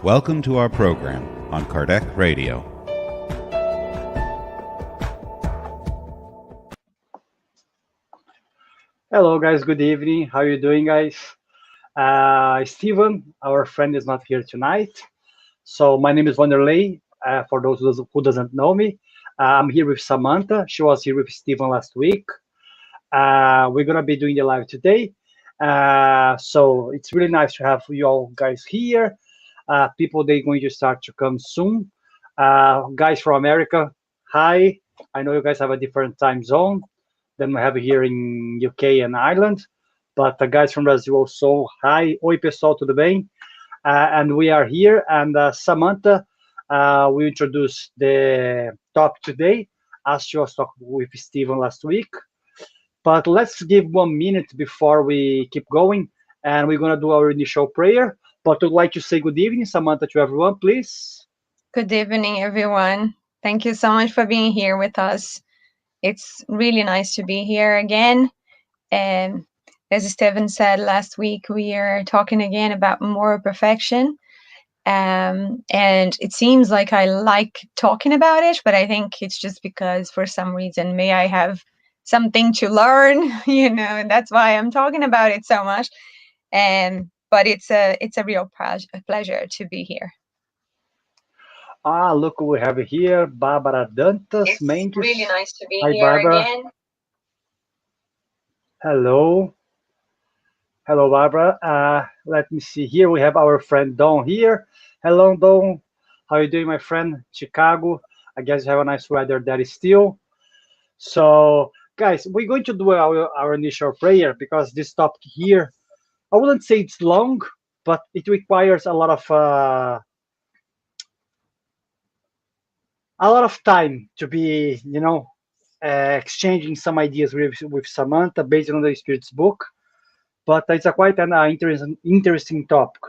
Welcome to our program on Kardec Radio. Hello guys, good evening. How are you doing, guys? Steven, our friend, is not here tonight. So my name is Wanderley, for those who doesn't know me. I'm here with Samanta. She was here with Steven last week. We're going to be doing the live today. So it's really nice to have you all guys here. People, they're going to start to come soon. Guys from America, hi. I know you guys have a different time zone than we have here in UK and Ireland. But the guys from Brazil also, hi. Oi, pessoal, tudo bem? And we are here. And Samanta will introduce the topic today, as she was talking with Steven last week. But let's give 1 minute before we keep going. And we're going to do our initial prayer. But I'd like to say good evening, Samanta, to everyone, please. Good evening, everyone. Thank you so much for being here with us. It's really nice to be here again. And as Stephen said last week, we are talking again about moral perfection. And it seems like I like talking about it, but I think it's just because for some reason, may I have something to learn, and that's why I'm talking about it so much. But it's a real pleasure to be here. Look who we have here, Barbara Dantas It's Mendes. really nice to be Hi, here Barbara. again. Hello, Barbara. Let me see here. We have our friend Don here. Hello, Don. How you doing, my friend? Chicago. I guess you have a nice weather there still. So, guys, we're going to do our initial prayer because this topic here, I wouldn't say it's long, but it requires a lot of time to be, exchanging some ideas with Samantha based on the Spirit's book. But it's quite an interesting topic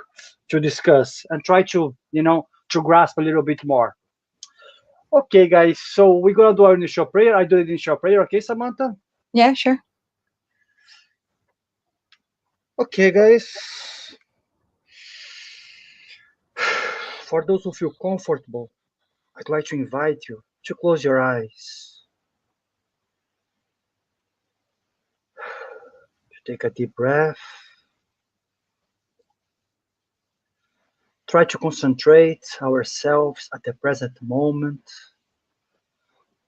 to discuss and try to, to grasp a little bit more. Okay, guys, so we're going to do our initial prayer. I do the initial prayer, okay, Samantha? Yeah, sure. Okay, guys. For those who feel comfortable, I'd like to invite you to close your eyes. To take a deep breath. Try to concentrate ourselves at the present moment,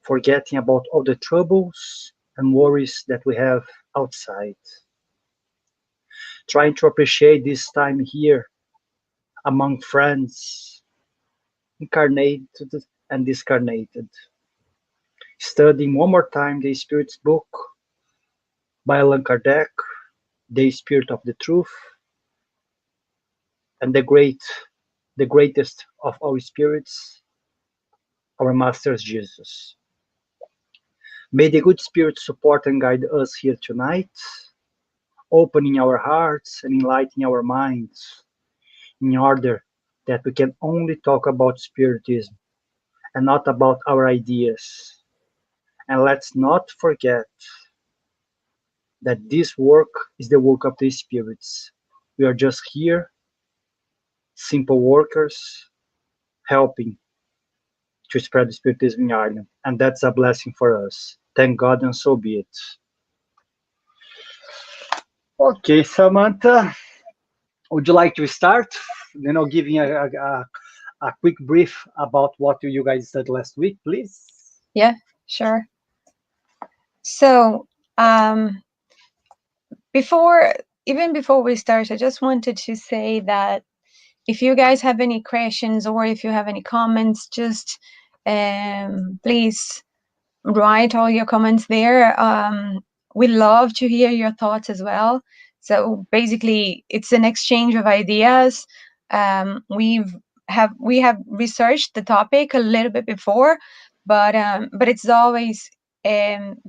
forgetting about all the troubles and worries that we have outside. Trying to appreciate this time here among friends, incarnated and discarnated. Studying one more time the Spirit's book by Allan Kardec, The Spirit of the Truth, and the greatest of all spirits, our Master Jesus. May the good Spirit support and guide us here tonight, opening our hearts and enlightening our minds, in order that we can only talk about Spiritism and not about our ideas. And let's not forget that this work is the work of the spirits. We are just here, simple workers, helping to spread the Spiritism in Ireland. And that's a blessing for us. Thank God, and so be it. Okay, Samantha, would you like to start? Giving a quick brief about what you guys said last week, please. Yeah, sure. So, before we start, I just wanted to say that if you guys have any questions or if you have any comments, just please write all your comments there. We love to hear your thoughts as well. So basically, it's an exchange of ideas. We have researched the topic a little bit before, but it's always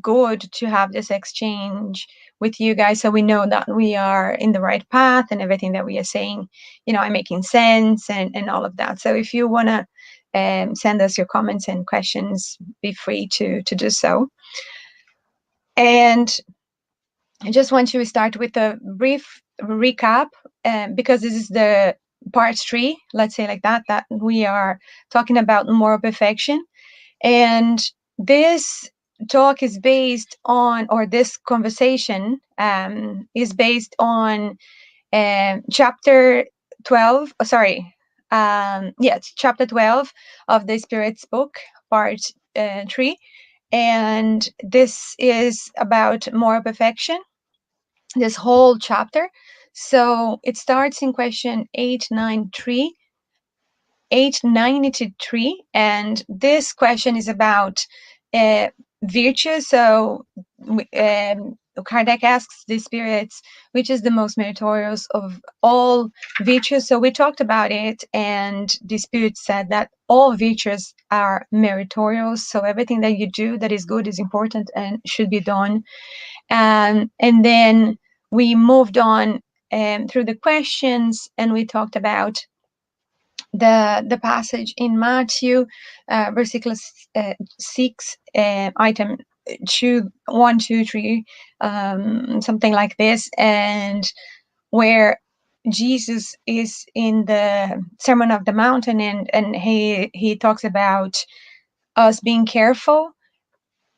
good to have this exchange with you guys, so we know that we are in the right path and everything that we are saying, are making sense and all of that. So if you want to send us your comments and questions, be free to do so. And I just want to start with a brief recap, because this is the part 3, let's say like that, that we are talking about moral perfection. And this talk is based on, or this conversation is based on chapter 12, it's chapter 12 of the Spirit's book, part 3. And this is about moral perfection, this whole chapter. So it starts in question 893, and this question is about virtue. So Kardec asks the spirits, which is the most meritorious of all virtues. So we talked about it, and the spirit said that all virtues are meritorious. So everything that you do that is good is important and should be done. And then we moved on through the questions, and we talked about the passage in Matthew, versicle 6, item 2, 1, 2, 3, something like this, and where Jesus is in the Sermon of the Mountain, and he talks about us being careful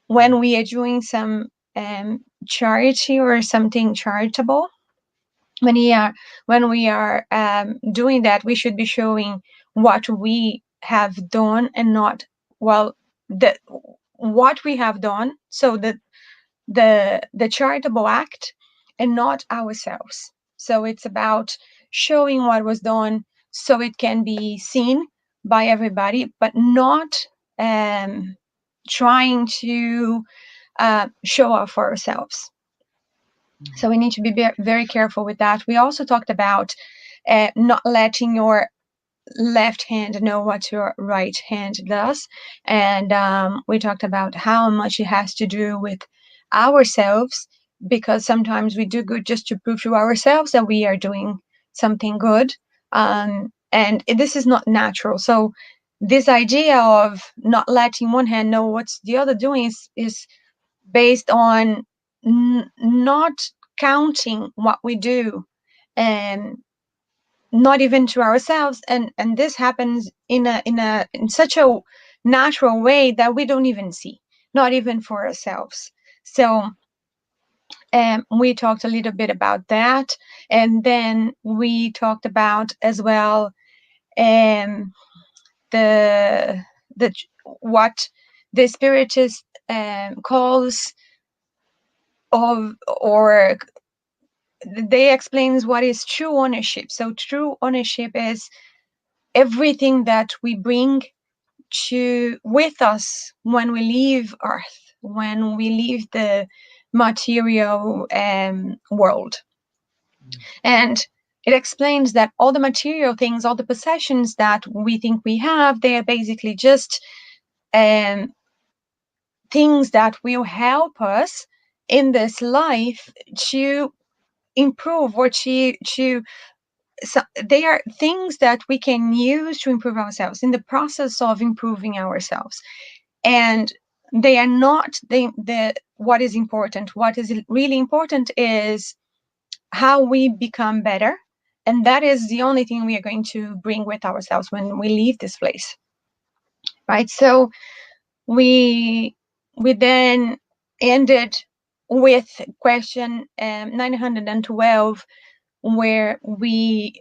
when we are doing some charity or something charitable. When we are doing that, we should be showing what we have done, and not, well, what we have done, so that the charitable act, and not ourselves. So it's about showing what was done so it can be seen by everybody, but not trying to show off for ourselves. So we need to be very careful with that. We also talked about not letting your left hand know what your right hand does. And we talked about how much it has to do with ourselves, because sometimes we do good just to prove to ourselves that we are doing something good. And this is not natural. So this idea of not letting one hand know what's the other doing is based on not counting what we do, and not even to ourselves, and this happens in such a natural way that we don't even see, not even for ourselves. So we talked a little bit about that, and then we talked about as well the what the Spiritist calls of, or they explains what is true ownership. So true ownership is everything that we bring to with us when we leave Earth, when we leave the material world. And it explains that all the material things, all the possessions that we think we have, they are basically just things that will help us in this life to improve, or to so they are things that we can use to improve ourselves in the process of improving ourselves. And they are not the what is important. What is really important is how we become better, and that is the only thing we are going to bring with ourselves when we leave this place, right? So we then ended with question 912, where the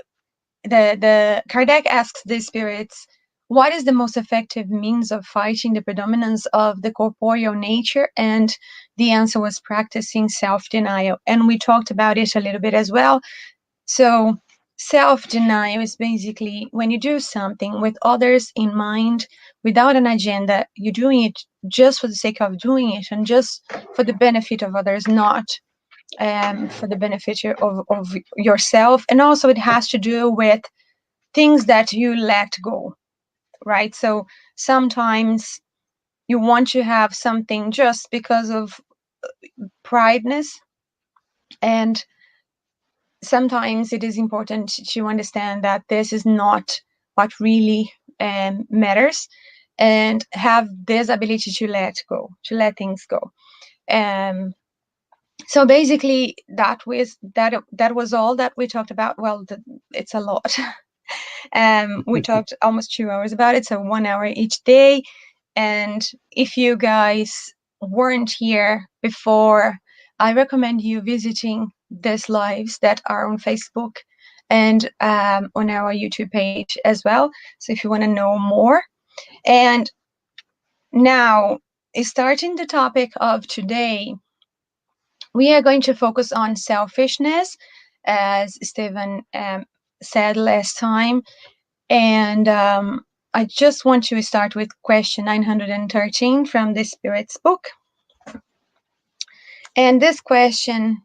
Kardec asks the spirits, what is the most effective means of fighting the predominance of the corporeal nature? And the answer was practicing self-denial. And we talked about it a little bit as well. So self-denial is basically when you do something with others in mind, without an agenda, you're doing it just for the sake of doing it, and just for the benefit of others, not for the benefit of yourself. And also it has to do with things that you let go, right? So sometimes you want to have something just because of prideness, and sometimes it is important to understand that this is not what really matters, and have this ability to let go, to let things go. So basically that was all that we talked about. Well, it's a lot. We talked almost 2 hours about it, so 1 hour each day. And if you guys weren't here before, I recommend you visiting these lives that are on Facebook and on our YouTube page as well. So if you want to know more. And now, starting the topic of today, we are going to focus on selfishness, as Stephen said last time. And I just want to start with question 913 from the Spirit's book. And this question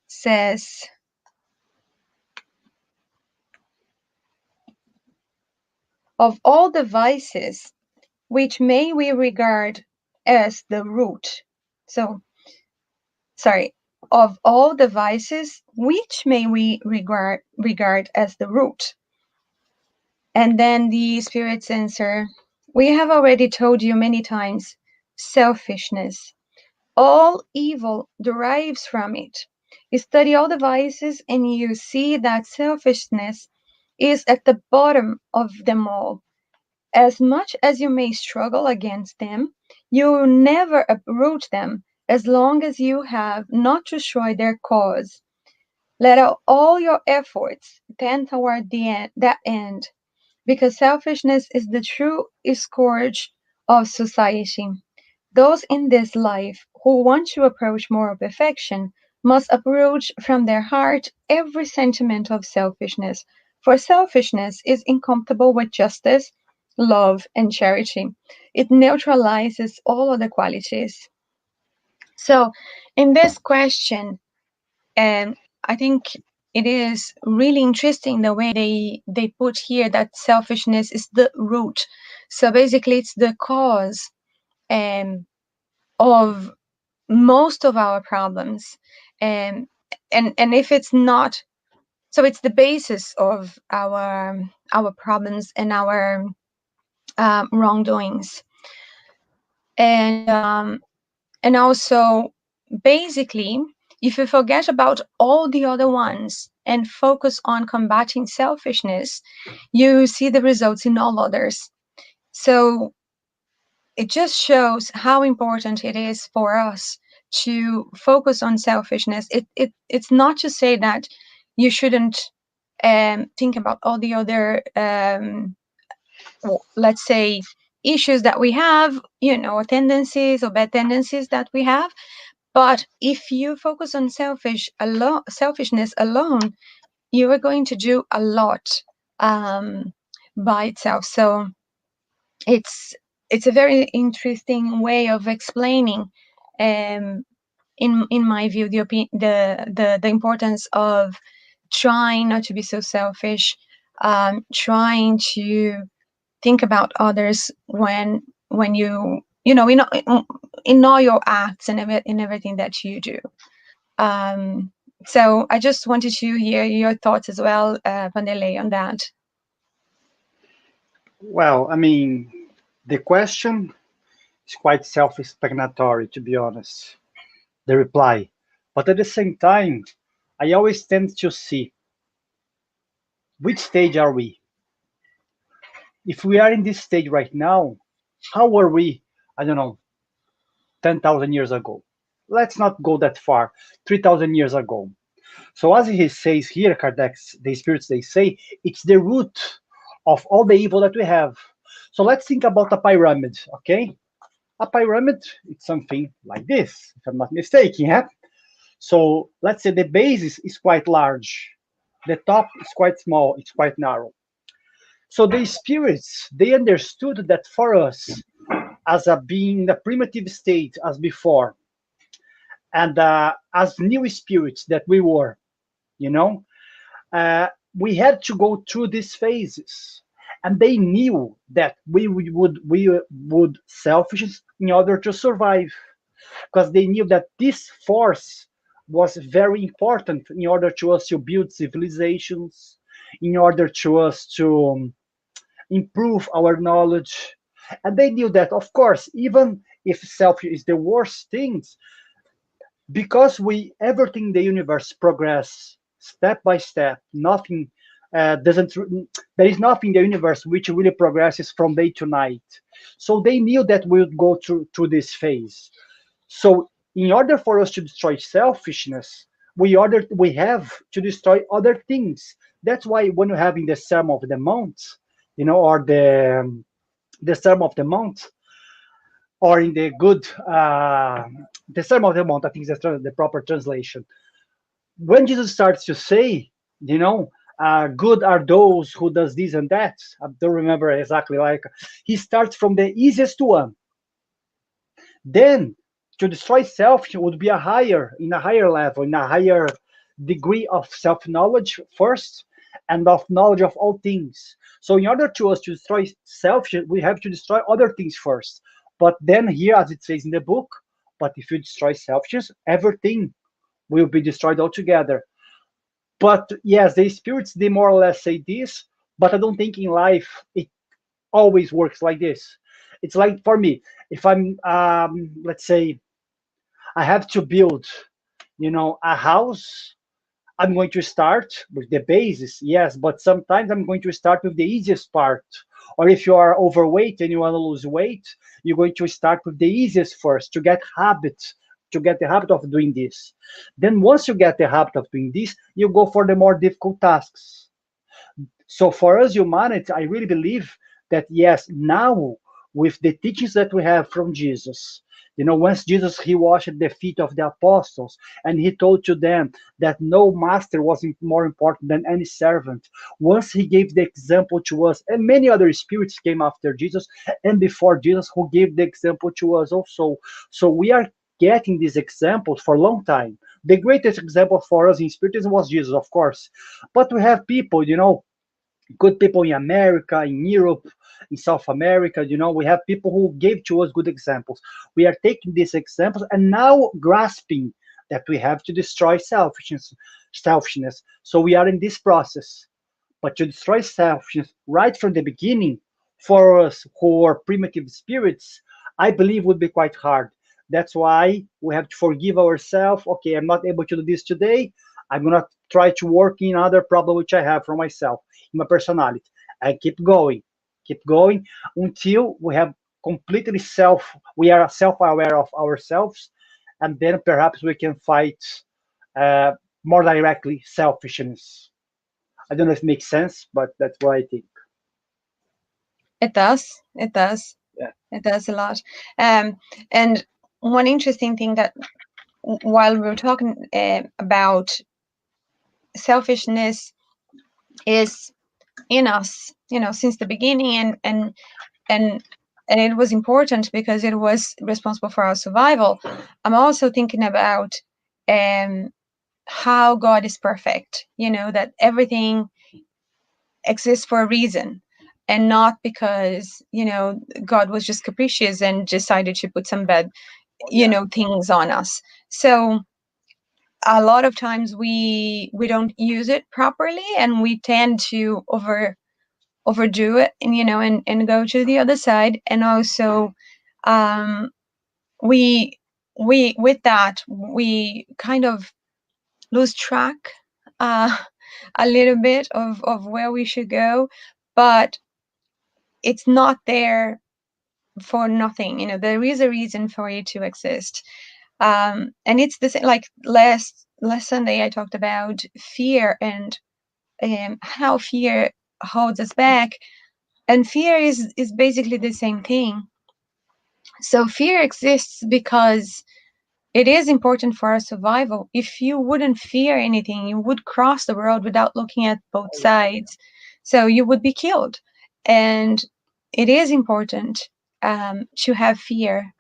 says, of all the vices, which may we regard as the root? So, sorry, of all the vices, which may we regard as the root? And then the Spirit's answer, we have already told you many times, selfishness. All evil derives from it. You study all the vices and you see that selfishness is at the bottom of them all. As much as you may struggle against them, you will never uproot them as long as you have not destroyed their cause. Let all your efforts tend toward that end, because selfishness is the true scourge of society. Those in this life who want to approach moral perfection must uproot from their heart every sentiment of selfishness, for selfishness is incompatible with justice, love, and charity. It neutralizes all other qualities. So, in this question, I think it is really interesting the way they put here that selfishness is the root. So basically, it's the cause of most of our problems, and if it's not, so it's the basis of our problems and our wrongdoings, and also basically, if you forget about all the other ones and focus on combating selfishness, you see the results in all others. So it just shows how important it is for us to focus on selfishness. It's not to say that you shouldn't think about all the other, let's say, issues that we have, tendencies or bad tendencies that we have. But if you focus on selfishness alone, you are going to do a lot by itself. So it's a very interesting way of explaining, in my view, the importance of trying not to be so selfish, trying to think about others when you in all your acts and in everything that you do. So I just wanted to hear your thoughts as well, Wanderley, on that. Well, I mean, the question is quite self-explanatory, to be honest, the reply. But at the same time, I always tend to see which stage are we? If we are in this stage right now, how were we, I don't know, 10,000 years ago? Let's not go that far, 3,000 years ago. So as he says here, Kardec, the spirits, they say, it's the root of all the evil that we have. So let's think about a pyramid, okay? A pyramid, it's something like this, if I'm not mistaken, yeah? So let's say the base is quite large. The top is quite small, it's quite narrow. So the spirits, they understood that for us, as a being in the primitive state as before, and as new spirits that we were, we had to go through these phases, and they knew that we would selfish in order to survive, because they knew that this force was very important in order to us to build civilizations, in order to us to improve our knowledge. And they knew that, of course, even if self is the worst things, because everything in the universe progress step by step, nothing doesn't. There is nothing in the universe which really progresses from day to night. So they knew that we would go through this phase. So in order for us to destroy selfishness, we have to destroy other things. That's why when you have in the Sermon of the Mount, or the Sermon of the Mount, or in the Sermon of the Mount, I think that's the proper translation. When Jesus starts to say, good are those who does this and that. I don't remember exactly. Like, he starts from the easiest one. Then to destroy self would be in a higher level, in a higher degree of self-knowledge first, and of knowledge of all things. So in order to us to destroy self, we have to destroy other things first. But then here, as it says in the book, but if you destroy selfishness, everything will be destroyed altogether. But yes, the spirits, they more or less say this, but I don't think in life it always works like this. It's like, for me, if I'm, let's say, I have to build, a house, I'm going to start with the basis, yes, but sometimes I'm going to start with the easiest part. Or if you are overweight and you want to lose weight, you're going to start with the easiest first to get the habit of doing this. Then once you get the habit of doing this, you go for the more difficult tasks. So for us humanity, I really believe that yes, now with the teachings that we have from Jesus, once Jesus, he washed the feet of the apostles, and he told to them that no master was more important than any servant. Once he gave the example to us, and many other spirits came after Jesus and before Jesus who gave the example to us also. So we are getting these examples for a long time. The greatest example for us in Spiritism was Jesus, of course. But we have people, good people in America, in Europe, in South America. We have people who gave to us good examples. We are taking these examples and now grasping that we have to destroy selfishness. So we are in this process. But to destroy selfishness right from the beginning, for us who are primitive spirits, I believe would be quite hard. That's why we have to forgive ourselves. Okay, I'm not able to do this today. I'm gonna try to work in other problem which I have for myself, in my personality. I keep going until we have completely we are self-aware of ourselves, and then perhaps we can fight uh, more directly selfishness. I don't know if it makes sense, but that's what I think. It does. It does. Yeah. It does a lot. And one interesting thing that while we're talking about selfishness is in us, since the beginning, and it was important because it was responsible for our survival. I'm also thinking about how God is perfect, that everything exists for a reason, and not because God was just capricious and decided to put some bad things on us. So a lot of times we don't use it properly, and we tend to overdo it, and go to the other side. And also we with that we kind of lose track uh, a little bit of where we should go, but it's not there for nothing. There is a reason for it to exist. And it's the same, like last Sunday I talked about fear, and how fear holds us back, and fear is basically the same thing. So fear exists because it is important for our survival. If you wouldn't fear anything, you would cross the world without looking at both sides, so you would be killed. And it is important to have fear,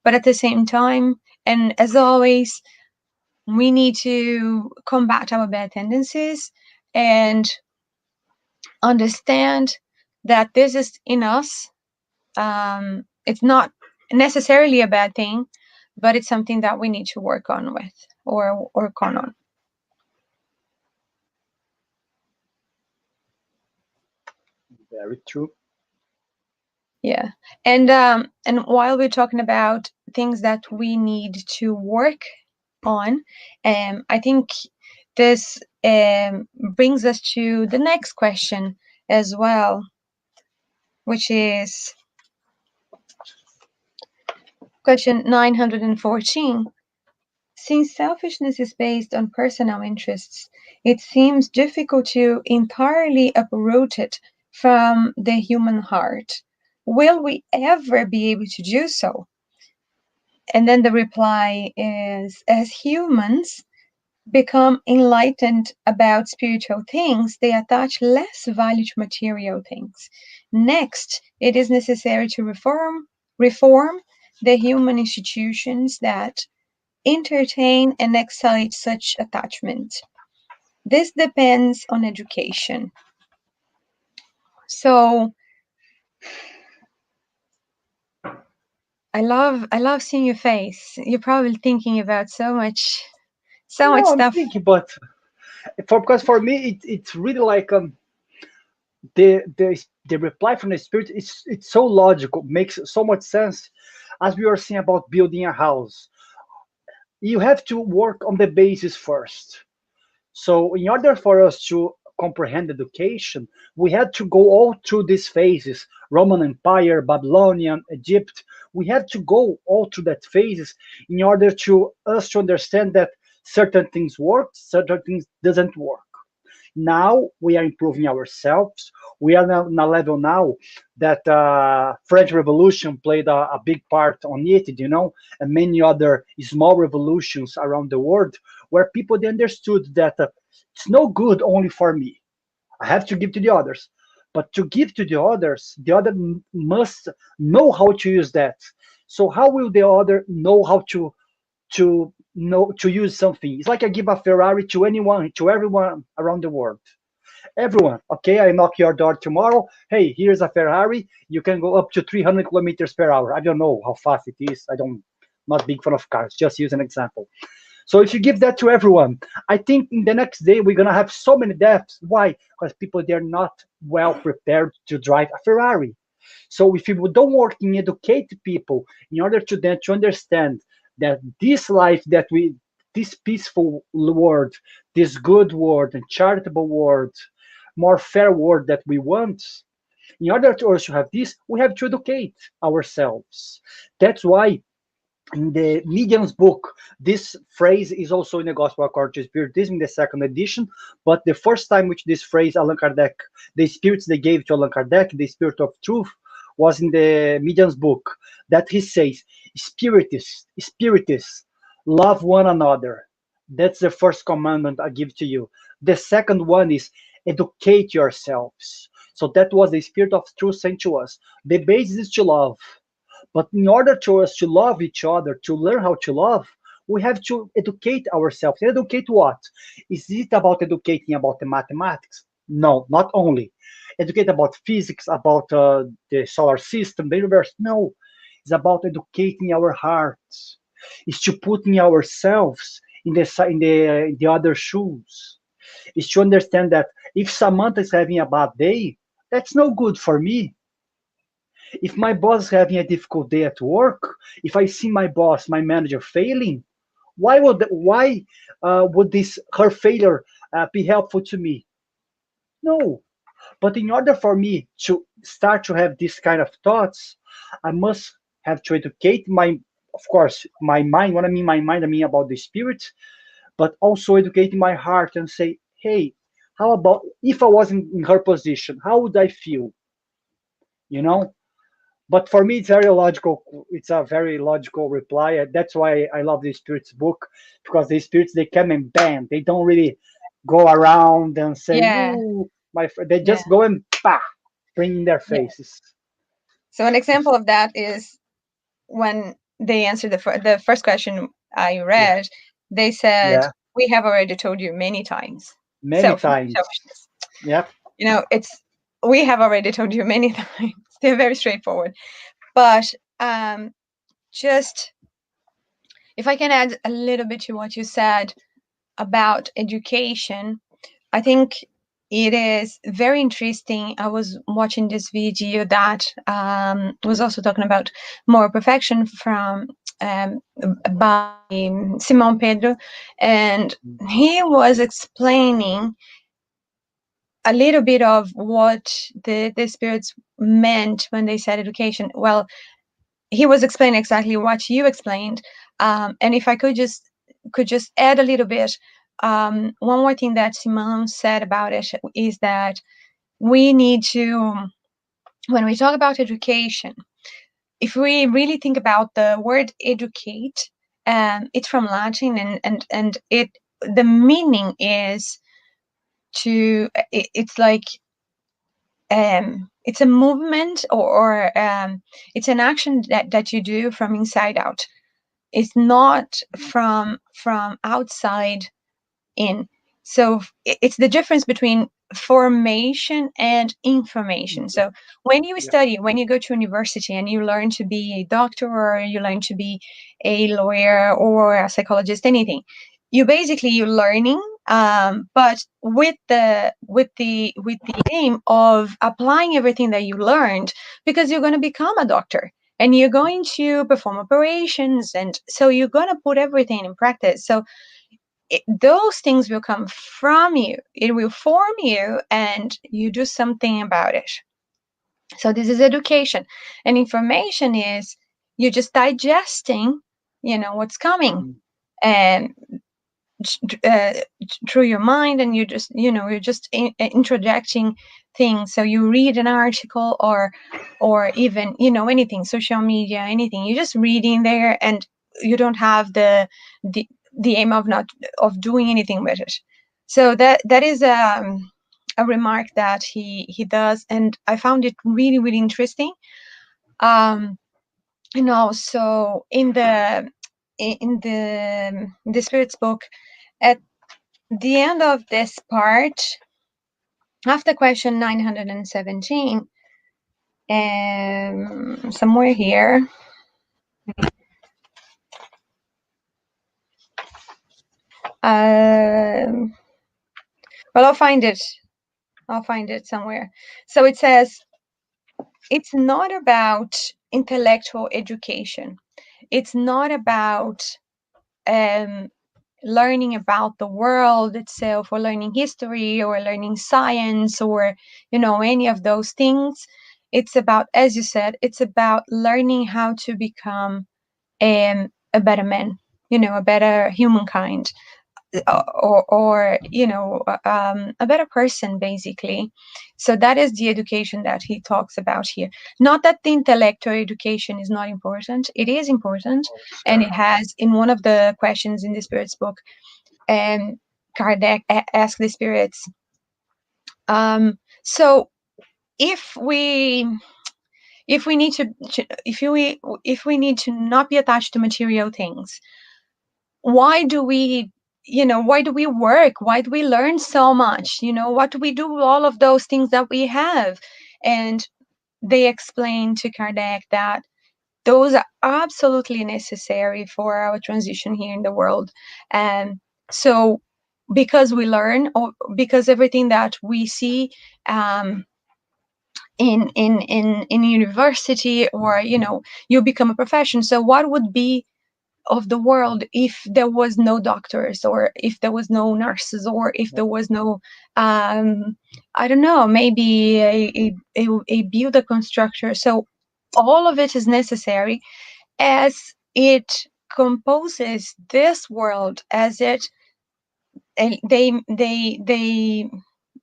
but at the same time, and as always, we need to combat our bad tendencies and understand that this is in us. It's not necessarily a bad thing, but it's something that we need to work on with, or work on. Very true. Yeah. And while we're talking about things that we need to work on, I think this brings us to the next question as well, which is question 914. Since selfishness is based on personal interests, it seems difficult to entirely uproot it from the human heart. Will we ever be able to do so? And then the reply is, as humans become enlightened about spiritual things, they attach less value to material things. Next, it is necessary to reform the human institutions that entertain and excite such attachment. This depends on education. So I love seeing your face. You're probably thinking about so much No, I'm stuff. thinking, but because for me, it's really like the reply from the spirit. It's so logical, makes so much sense. As we were saying about building a house, you have to work on the basis first. So in order for us to comprehend education, we had to go all through these phases: Roman Empire, Babylonian, Egypt. We had to go all through that phases in order to us to understand that certain things work, certain things doesn't work. Now we are improving ourselves. We are now in a level now that French Revolution played a big part on it, and many other small revolutions around the world, where people they understood that it's no good only for me. I have to give to the others. But to give to the others, the other must know how to use that. So how will the other know how to use something? It's like I give a Ferrari to anyone, to everyone around the world. Everyone, okay, I knock your door tomorrow. Hey, here's a Ferrari. You can go up to 300 kilometers per hour. I don't know how fast it is. Not big fan of cars. Just use an example. So if you give that to everyone, I think in the next day we're gonna have so many deaths. Why? Because people they're not well prepared to drive a Ferrari. So if you don't work in educate people in order to then to understand that this life that this peaceful world, this good world and charitable world, more fair world that we want, in order to also have this, we have to educate ourselves. That's why in the Medium's book, this phrase is also in the Gospel according to Spiritism, in the second edition. But the first time which this phrase, Allan Kardec, the spirits they gave to Allan Kardec, the spirit of truth, was in the Medium's book, that he says, Spiritists, love one another. That's the first commandment I give to you. The second one is educate yourselves. So that was the spirit of truth saying to us. The basis is to love. But in order for us to love each other, to learn how to love, we have to educate ourselves. Educate what? Is it about educating about the mathematics? No, not only. Educate about physics, about the solar system, the universe. No, it's about educating our hearts. It's to putting ourselves in the other shoes. It's to understand that if Samanta is having a bad day, that's no good for me. If my boss is having a difficult day at work, if I see my boss, my manager failing, why would this her failure be helpful to me? No. But in order for me to start to have this kind of thoughts, I must have to educate of course, my mind. When I mean my mind, I mean about the spirit, but also educating my heart and say, hey, how about if I was in her position, how would I feel? But for me, it's very logical. It's a very logical reply. That's why I love the spirits book, because the spirits they come and bam. They don't really go around and say, "Ooh, my friend." They just go and bring in their faces. So an example of that is when they answered the first question I read. They said, "We have already told you many times." Many times. Selfishness. Yeah. We have already told you many times. They're very straightforward. But just if I can add a little bit to what you said about education, I think it is very interesting. I was watching this video that was also talking about moral perfection from by Simon Pedro, and he was explaining a little bit of what the spirits meant when they said education. Well, he was explaining exactly what you explained, and if I could just add a little bit, one more thing that Simon said about it is that we need to, when we talk about education, if we really think about the word educate, it's from Latin, and the meaning is to, it's like, it's a movement, or it's an action that you do from inside out. It's not from outside in. So it's the difference between formation and information. So when you study, when you go to university and you learn to be a doctor, or you learn to be a lawyer or a psychologist, anything, you're learning, but with the aim of applying everything that you learned, because you're going to become a doctor and you're going to perform operations, and so you're going to put everything in practice. So those things will come from you, it will form you, and you do something about it. So this is education. And information is you just digesting, what's coming, and through your mind, and you're just introducing things. So you read an article, or even anything, social media, anything, you're just reading there, and you don't have the aim of doing anything with it. So that is a remark that he does, and I found it really, really interesting. So in the Spirit's book, at the end of this part, after question 917, somewhere here, well, I'll find it somewhere. So it says, it's not about intellectual education. It's not about learning about the world itself, or learning history, or learning science, or any of those things. It's about, as you said, it's about learning how to become a better man, a better humankind, or a better person, basically. So that is the education that he talks about here. Not that the intellectual education is not important. It is important, and it has, in one of the questions in the Spirit's book, Kardec asked the spirits, so if we need to if we need to not be attached to material things, why do we work? Why do we learn so much? What do we do with all of those things that we have? And they explained to Kardec that those are absolutely necessary for our transition here in the world. And so because we learn, or because everything that we see in university, or you become a profession. So what would be of the world if there was no doctors, or if there was no nurses, or if there was no I don't know, maybe a builder constructor? So all of it is necessary, as it composes this world, as it they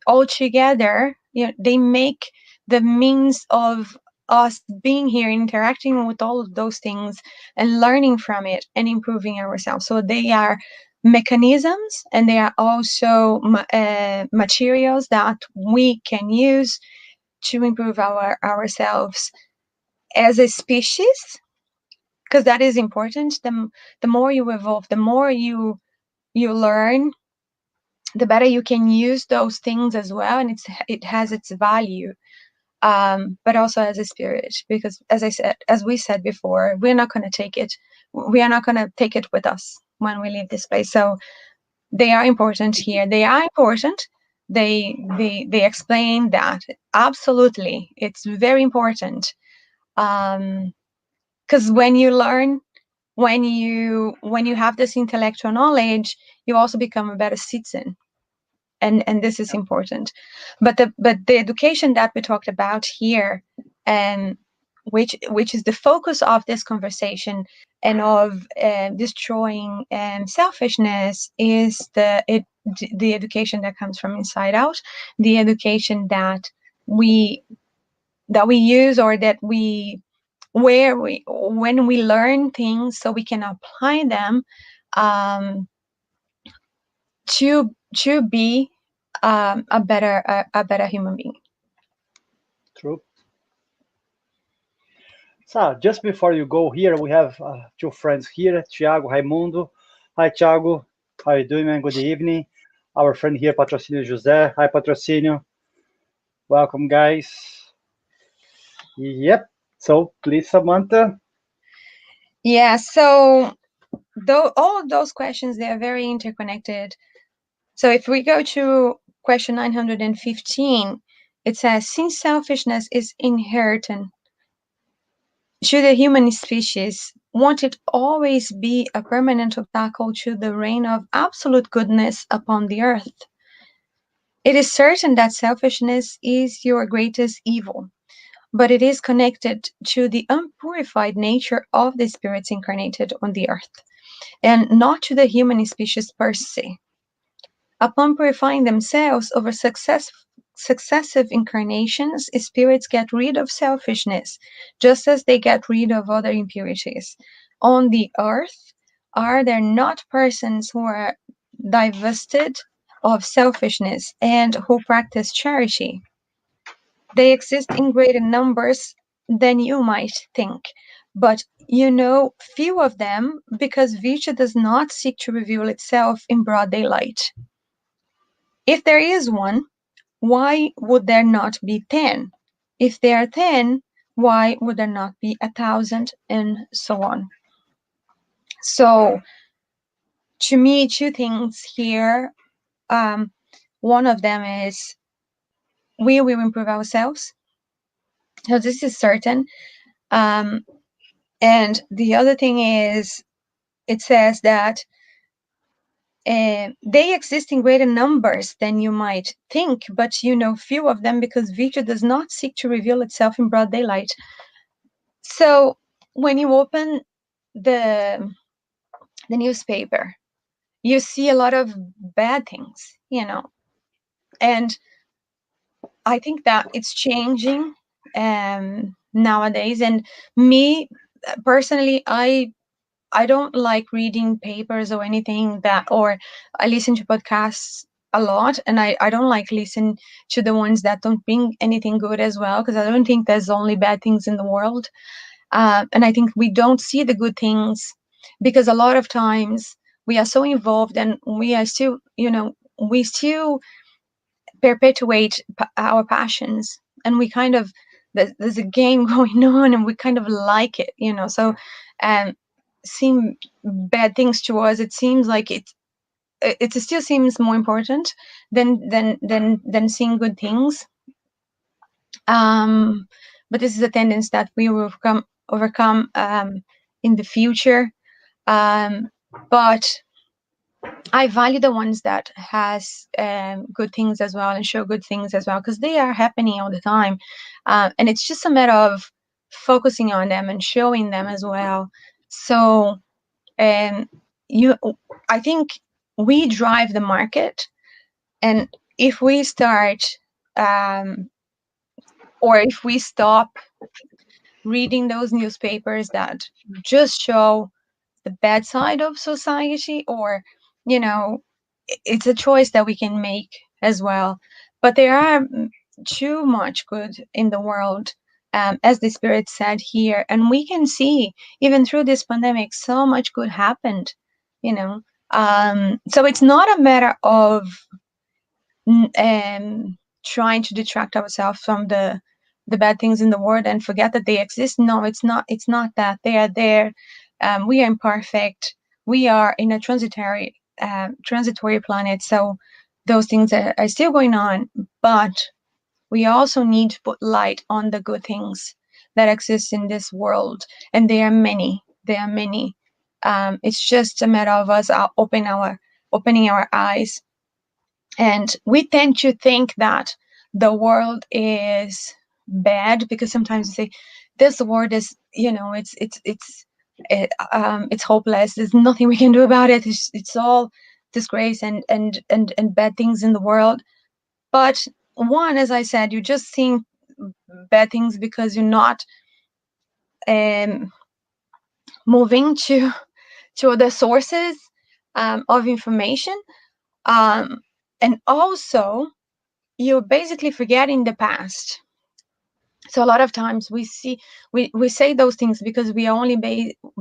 all together, they make the means of us being here, interacting with all of those things, and learning from it, and improving ourselves. So they are mechanisms, and they are also materials that we can use to improve ourselves as a species, because that is important. The more you evolve, the more you learn, the better you can use those things as well, and it has its value. But also as a spirit, because as we said before, we're not going to take it. We are not going to take it with us when we leave this place. So they are important here. They are important. They explain that absolutely, it's very important. Because when you learn, when you have this intellectual knowledge, you also become a better citizen, and this is important. But the education that we talked about here, and which is the focus of this conversation and of destroying selfishness, is the education that comes from inside out, the education that we use, or that when we learn things so we can apply them, to be a better human being. True. So just before you go here, we have two friends here, Thiago, Raimundo. Hi, Thiago. How are you doing, man? Good evening. Our friend here, Patrocínio José. Hi, Patrocínio. Welcome, guys. Yep. So please, Samanta. Yeah, so all of those questions, they are very interconnected. So if we go to question 915, it says, since selfishness is inherent to the human species, won't it always be a permanent obstacle to the reign of absolute goodness upon the earth? It is certain that selfishness is your greatest evil, but it is connected to the unpurified nature of the spirits incarnated on the earth, and not to the human species per se. Upon purifying themselves over successive incarnations, spirits get rid of selfishness, just as they get rid of other impurities. On the earth, are there not persons who are divested of selfishness and who practice charity? They exist in greater numbers than you might think, but you know few of them, because virtue does not seek to reveal itself in broad daylight. If there is one, why would there not be 10? If there are 10, why would there not be 1,000, and so on? So, to me, two things here. One of them is we will improve ourselves. So this is certain. And the other thing is, it says that they exist in greater numbers than you might think, but you know few of them, because virtue does not seek to reveal itself in broad daylight. So when you open the newspaper, you see a lot of bad things, and I think that it's changing nowadays. And me personally, I don't like reading papers or anything or I listen to podcasts a lot, and I don't like listen to the ones that don't bring anything good as well, because I don't think there's only bad things in the world. And I think we don't see the good things because a lot of times we are so involved, and we are still, we still perpetuate our passions, and we kind of, there's a game going on, and we kind of like it, so seem bad things to us, it seems like it still seems more important than seeing good things. But this is a tendency that we will overcome in the future. But I value the ones that has good things as well, and show good things as well, because they are happening all the time. And it's just a matter of focusing on them and showing them as well. So I think we drive the market, and if we start or if we stop reading those newspapers that just show the bad side of society, or it's a choice that we can make as well. But there are too much good in the world, as the Spirit said here, and we can see even through this pandemic so much good happened, so it's not a matter of trying to detract ourselves from the bad things in the world and forget that they exist. No, it's not that. They are there. We are imperfect. We are in a transitory planet, so those things are still going on, but we also need to put light on the good things that exist in this world, and there are many. It's just a matter of us opening our eyes. And we tend to think that the world is bad, because sometimes we say this world is, it's hopeless. There's nothing we can do about it. It's all disgrace and bad things in the world. But one, as I said, you're just seeing bad things because you're not moving to other sources of information, and also you're basically forgetting the past. So a lot of times we say those things because we are only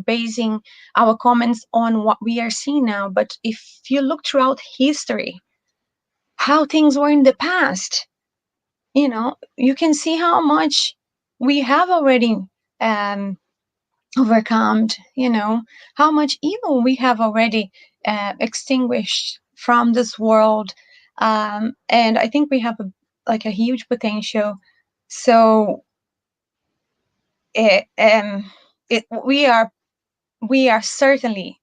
basing our comments on what we are seeing now. But if you look throughout history, how things were in the past, you can see how much we have already overcome, how much evil we have already extinguished from this world. And I think we have a huge potential. So we are certainly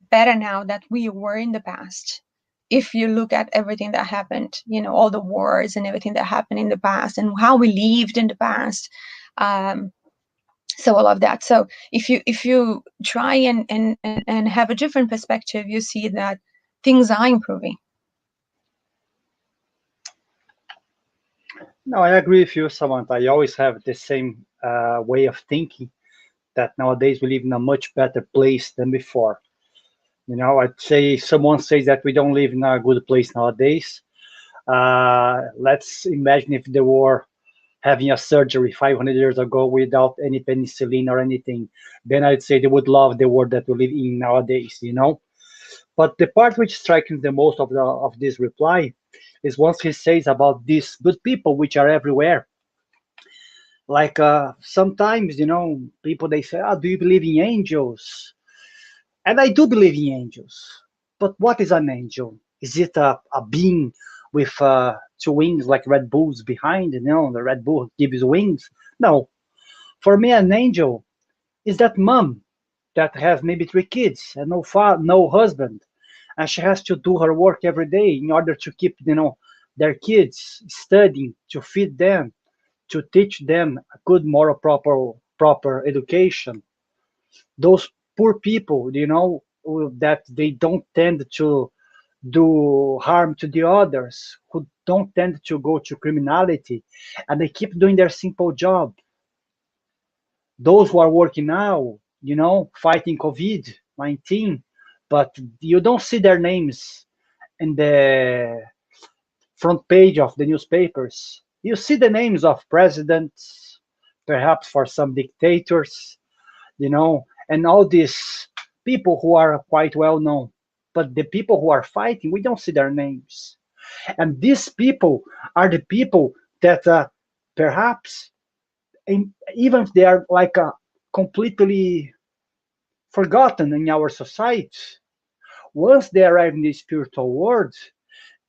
better now than we were in the past. If you look at everything that happened, all the wars and everything that happened in the past and how we lived in the past. So all of that. So if you try and have a different perspective, you see that things are improving. No, I agree with you, Samantha. I always have the same way of thinking, that nowadays we live in a much better place than before. I'd say someone says that we don't live in a good place nowadays. Let's imagine if they were having a surgery 500 years ago without any penicillin or anything. Then I'd say they would love the world that we live in nowadays, But the part which strikes me the most of this reply is once he says about these good people which are everywhere. Like sometimes, people they say, "Oh, do you believe in angels?" And I do believe in angels. But what is an angel? Is it a being with two wings like Red Bulls behind? The Red Bull gives wings. No. For me, an angel is that mom that has maybe three kids and no father, no husband, and she has to do her work every day in order to keep their kids studying, to feed them, to teach them a good moral proper education. Those poor people, that they don't tend to do harm to the others, who don't tend to go to criminality, and they keep doing their simple job. Those who are working now, fighting COVID-19, but you don't see their names in the front page of the newspapers. You see the names of presidents, perhaps for some dictators, and all these people who are quite well known. But the people who are fighting, we don't see their names. And these people are the people that perhaps, even if they are completely forgotten in our society, once they arrive in the spiritual world,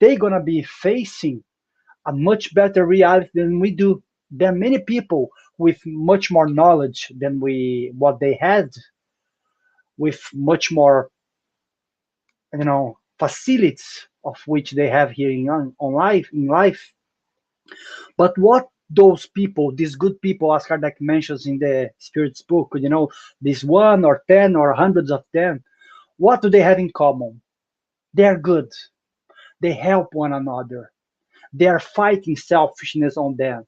they're going to be facing a much better reality than we do. There are many people with much more knowledge than what they had, with much more facilities of which they have here in life. But what those people, these good people, as Kardec mentions in the Spirit's book, this one or 10 or hundreds of them, what do they have in common? They are good. They help one another. They are fighting selfishness on them.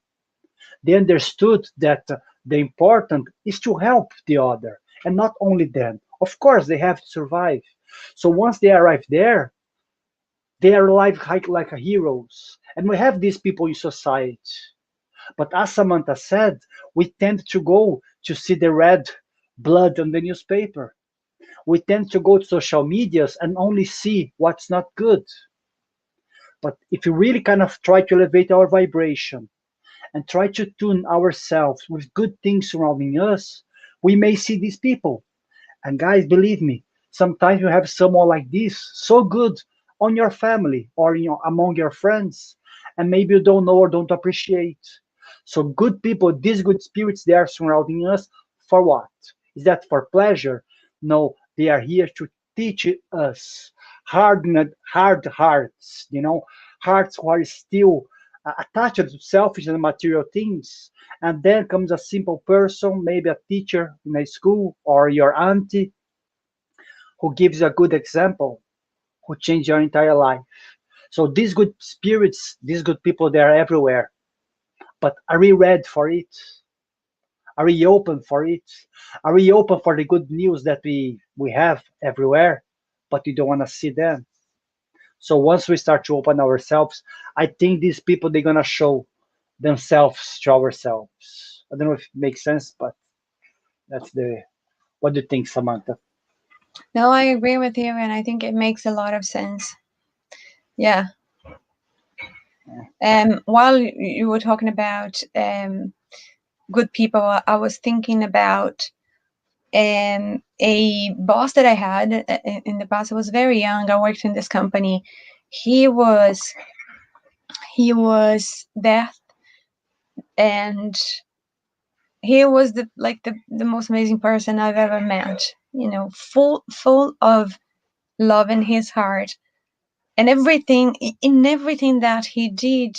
They understood that the important is to help the other, and not only them. Of course, they have to survive. So once they arrive there, they are like heroes. And we have these people in society. But as Samantha said, we tend to go to see the red blood on the newspaper. We tend to go to social medias and only see what's not good. But if we really kind of try to elevate our vibration and try to tune ourselves with good things surrounding us, we may see these people. And guys, believe me, sometimes you have someone like this, so good on your family or among your friends, and maybe you don't know or don't appreciate. So good people, these good spirits, they are surrounding us for what? Is that for pleasure? No, They are here to teach us hard hearts, hearts who are still attached to selfish and material things. And then comes a simple person, maybe a teacher in a school or your auntie, who gives you a good example, who change your entire life. So these good spirits, these good people, they are everywhere. But are we ready for it? Are we open for it? Are we open for the good news that we have everywhere, but we don't want to see them? So once we start to open ourselves, I think these people, they're gonna show themselves to ourselves. I don't know if it makes sense, but that's the. What do you think, Samanta? No, I agree with you, and I think it makes a lot of sense. Yeah. While you were talking about good people, I was thinking about a boss that I had in the past. I was very young. I worked in this company. He was deaf, and he was the most amazing person I've ever met. Full of love in his heart, and in everything that he did,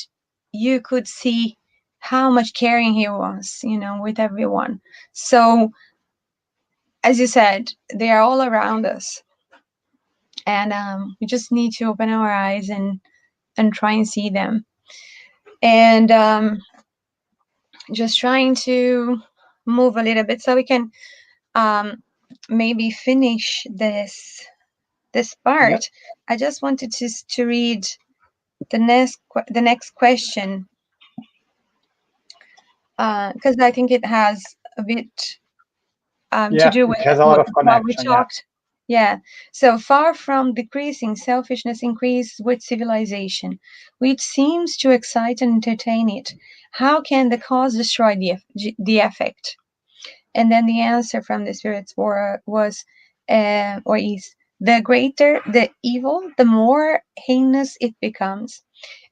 you could see how much caring he was, with everyone. So, as you said, they are all around us, and we just need to open our eyes and try and see them. And just trying to move a little bit so we can maybe finish this part. Yep. I just wanted to read the next question, because I think it has a bit to do with it has a lot of what we connection. talked. Yeah. So far from decreasing, selfishness increases with civilization, which seems to excite and entertain it. How can the cause destroy the effect? And then the answer from the spirits was, or is, the greater the evil, the more heinous it becomes.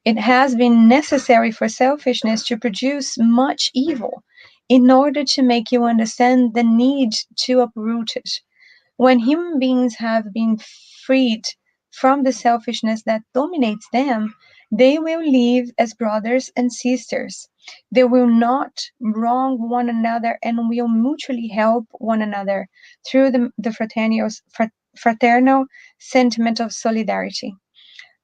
It has been necessary for selfishness to produce much evil in order to make you understand the need to uproot it. When human beings have been freed from the selfishness that dominates them, they will live as brothers and sisters. They will not wrong one another and will mutually help one another through the fraternal sentiment of solidarity.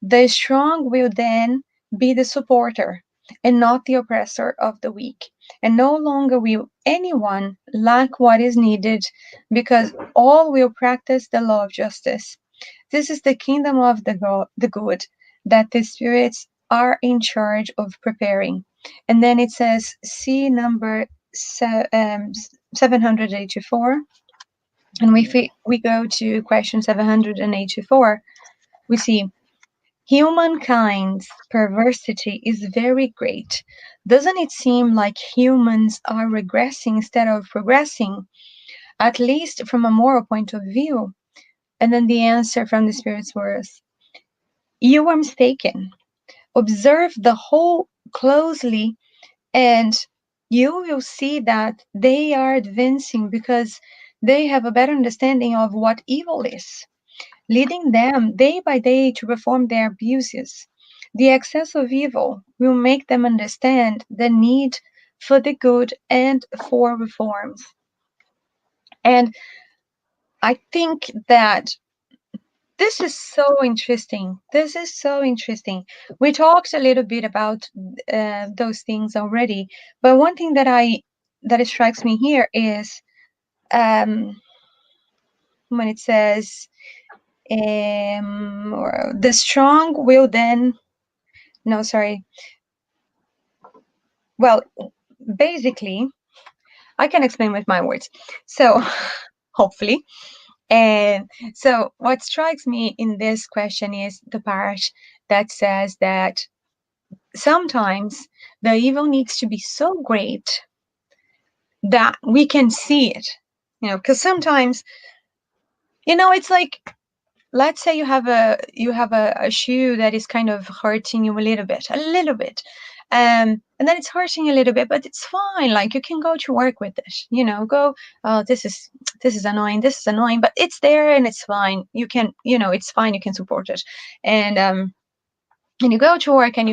The strong will then be the supporter and not the oppressor of the weak, and no longer will anyone lack what is needed, because all will practice the law of justice. This is the kingdom of the good that the spirits are in charge of preparing. And then it says, see number 784. And we go to question 784, we see, humankind's perversity is very great. Doesn't it seem like humans are regressing instead of progressing, at least from a moral point of view? And then the answer from the spirits was, you are mistaken. Observe the whole closely, and you will see that they are advancing because they have a better understanding of what evil is, leading them day by day to reform their abuses. The excess of evil will make them understand the need for the good and for reforms. And I think that this is so interesting. This is so interesting. We talked a little bit about those things already, but one thing that strikes me here is when it says, the strong will then. No, sorry. Well, basically, I can explain with my words. So, hopefully. And so what strikes me in this question is the part that says that sometimes the evil needs to be so great that we can see it, because sometimes, it's like, let's say you have a shoe that is kind of hurting you a little bit, and then it's hurting a little bit, but it's fine. Like, you can go to work with it, go, oh, this is annoying, but it's there and it's fine. You can, it's fine. You can support it. And you go to work and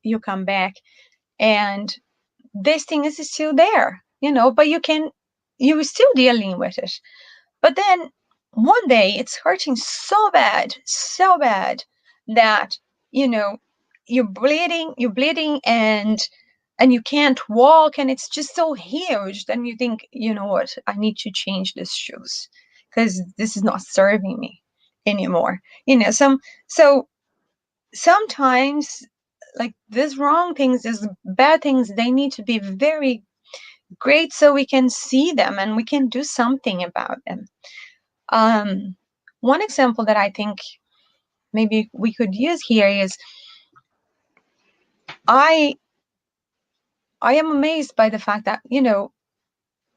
you come back, and this thing is still there, but you're still dealing with it. But then one day it's hurting so bad that, you're bleeding, and you can't walk, and it's just so huge. Then you think, you know what, I need to change these shoes, because this is not serving me anymore. So sometimes, like, these wrong things, these bad things, they need to be very great so we can see them and we can do something about them. One example that I think maybe we could use here is, I am amazed by the fact that,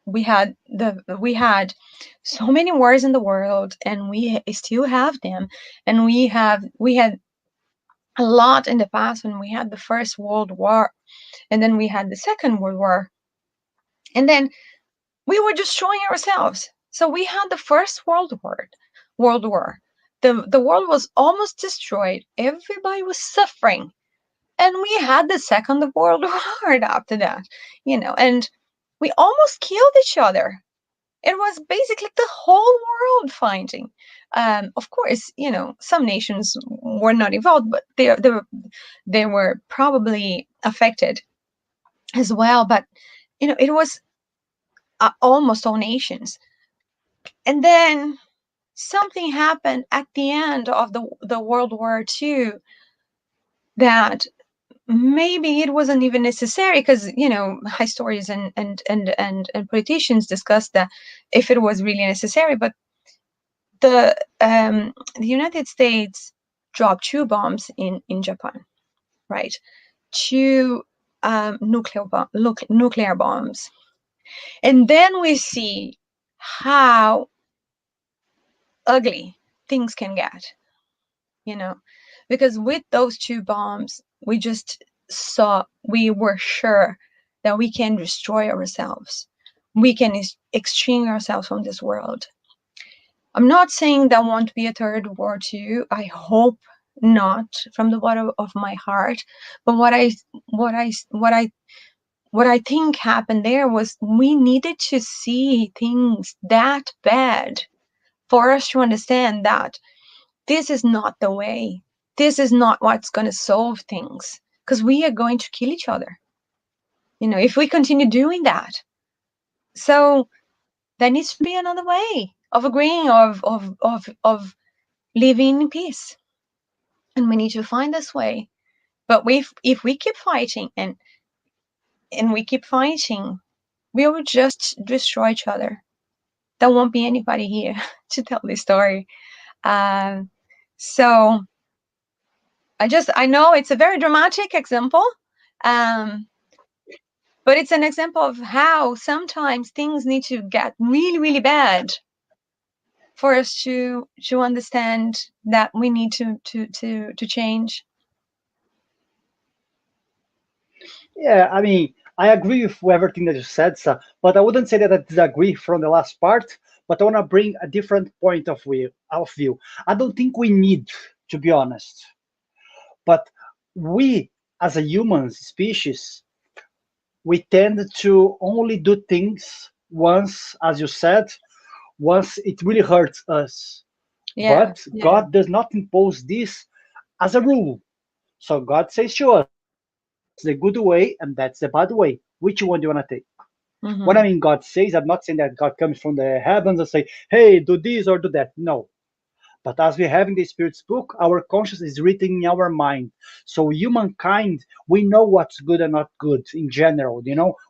we had so many wars in the world, and we still have them, and we had a lot in the past, when we had the First World War, and then we had the Second World War, and then we were destroying ourselves. So we had the First World War. The world was almost destroyed. Everybody was suffering. And we had the Second World War after that, and we almost killed each other. It was basically the whole world fighting. Of course, some nations were not involved, but they were probably affected as well. But, it was almost all nations. And then something happened at the end of the World War II, that maybe it wasn't even necessary, because, historians and politicians discussed that if it was really necessary. But the United States dropped 2 bombs in Japan, right? 2 nuclear bombs. And then we see how ugly things can get, because with those 2 bombs, we were sure that we can destroy ourselves. We can extinguish ourselves from this world. I'm not saying there won't be a third World War II. I hope not, from the bottom of my heart. But what I think happened there was, we needed to see things that bad for us to understand that this is not the way. This is not what's going to solve things, because we are going to kill each other, if we continue doing that. So there needs to be another way of agreeing, of living in peace, and we need to find this way. But if we keep fighting and we keep fighting, we will just destroy each other. There won't be anybody here to tell this story. So I know it's a very dramatic example, but it's an example of how sometimes things need to get really, really bad for us to understand that we need to change. Yeah, I mean, I agree with everything that you said, sir, but I wouldn't say that I disagree from the last part, but I want to bring a different point of view. I don't think we need, to be honest. But we, as a human species, we tend to only do things once, as you said, once it really hurts us. Yeah, But God does not impose this as a rule. So God says to us, that's the good way and that's the bad way. Which one do you want to take? Mm-hmm. When I mean God says, I'm not saying that God comes from the heavens and say, hey, do this or do that. No. But as we have in the Spirit's book, our conscience is written in our mind. So humankind, we know what's good and not good in general.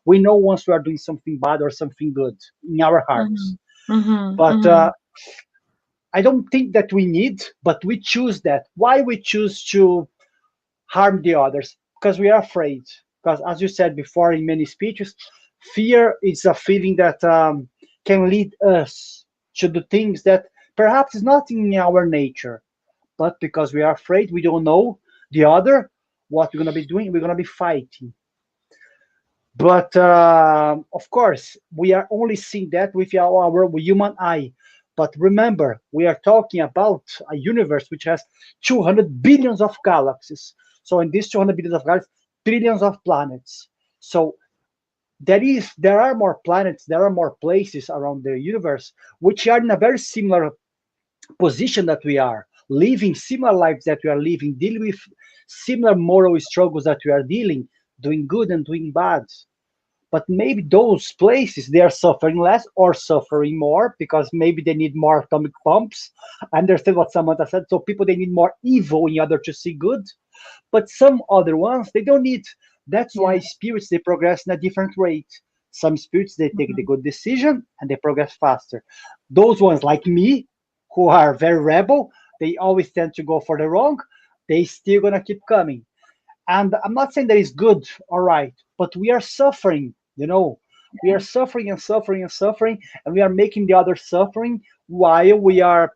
We know once we are doing something bad or something good in our hearts. Mm-hmm. But Mm-hmm. I don't think that we need, but we choose that. Why we choose to harm the others? Because we are afraid. Because as you said before in many speeches, fear is a feeling that can lead us to do things that perhaps is not in our nature. But because we are afraid, we don't know the other, what we're going to be doing, we're going to be fighting. But of course, we are only seeing that with our human eye. But remember, we are talking about a universe which has 200 billions of galaxies. So in these 200 billions of galaxies, trillions of planets. So there are more planets, there are more places around the universe which are in a very similar position that we are, living similar lives that we are living, dealing with similar moral struggles that we are dealing, doing good and doing bad. But maybe those places they are suffering less or suffering more because maybe they need more atomic bombs. I understand what Samantha said. So people they need more evil in order to see good, but some other ones they don't need. That's Yeah. why spirits they progress in a different rate. Some spirits they take the Mhm. good decision and they progress faster. Those ones like me, who are very rebel, they always tend to go for the wrong. They still gonna keep coming. And I'm not saying that is good or right, but we are suffering. We are suffering and suffering and suffering, and we are making the other suffering while we are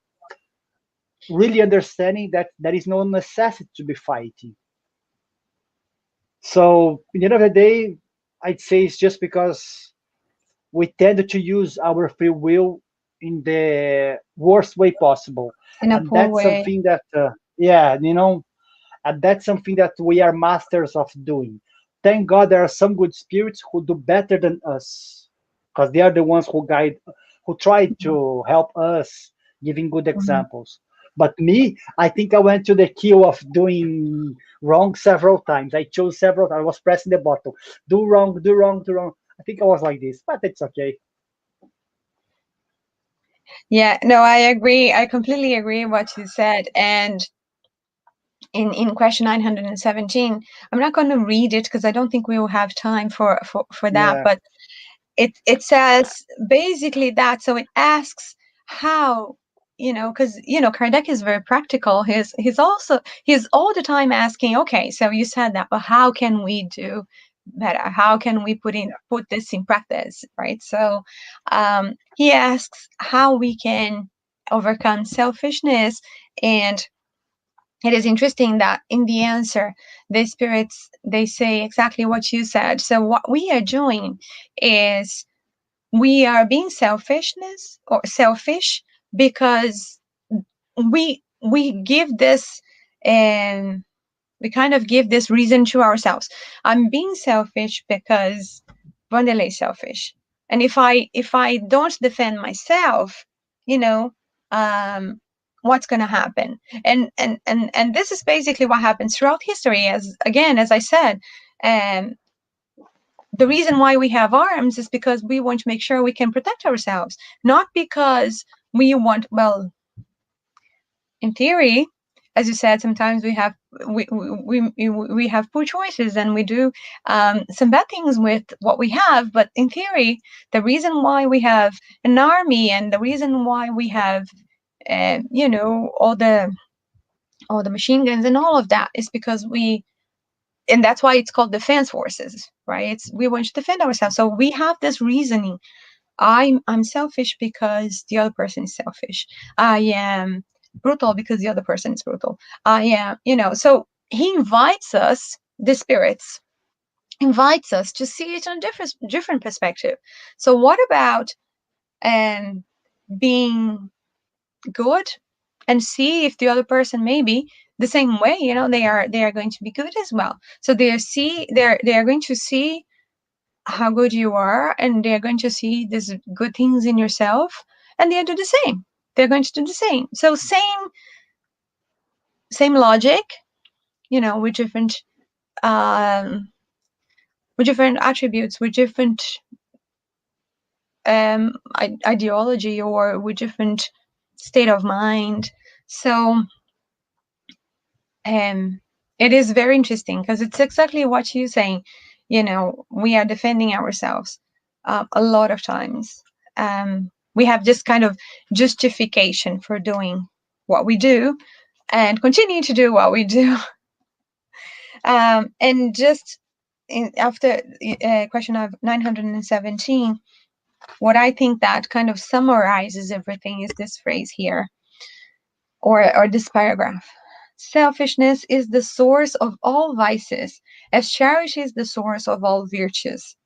really understanding that there is no necessity to be fighting. So, at the end of the day, I'd say it's just because we tend to use our free will in the worst way possible. In a And poor that's way. something that, yeah, and that's something that we are masters of doing. Thank God there are some good spirits who do better than us because they are the ones who guide, who try Mhm. to help us, giving good Mhm. examples. But me, I think I went to the queue of doing wrong several times. I chose several. I was pressing the button, do wrong, do wrong, do wrong. I think I was like this, but it's okay. Yeah, no, I agree. I completely agree with what you said. And in question 917, I'm not going to read it because I don't think we will have time for that. Yeah, But it says basically that. So it asks how, because Kardec is very practical. He's all the time asking, okay, so you said that, but how can we do better? How can we put this in practice, right? So he asks how we can overcome selfishness. And it is interesting that in the answer, the spirits, they say exactly what you said. So what we are doing is we are being selfish because we give this, um we kind of give this reason to ourselves. I'm being selfish because Wanderley is selfish. And if I don't defend myself, you know, um, what's going to happen? And this is basically what happens throughout history. As I said, um, the reason why we have arms is because we want to make sure we can protect ourselves, not because we want, well, in theory, as you said, sometimes we have poor choices and we do some bad things with what we have. But in theory, the reason why we have an army and the reason why we have, all the machine guns and all of that is because and that's why it's called defense forces, right? We want to defend ourselves. So we have this reasoning. I'm selfish because the other person is selfish. I am brutal because the other person is brutal. I am, so he invites us, the spirits invites us to see it on a different perspective. So what about um being good and see if the other person maybe the same way, they are going to be good as well. So they are going to see how good you are, and they're going to see these good things in yourself, and they do the same. They're going to do the same. So same logic, with um different attributes, with different ideology, or with different state of mind. So um it is very interesting because it's exactly what you're saying. We are defending ourselves a lot of times. We have this kind of justification for doing what we do and continue to do what we do. And just after question of 917, what I think that kind of summarizes everything is this phrase here, or this paragraph. Selfishness is the source of all vices, as charity is the source of all virtues.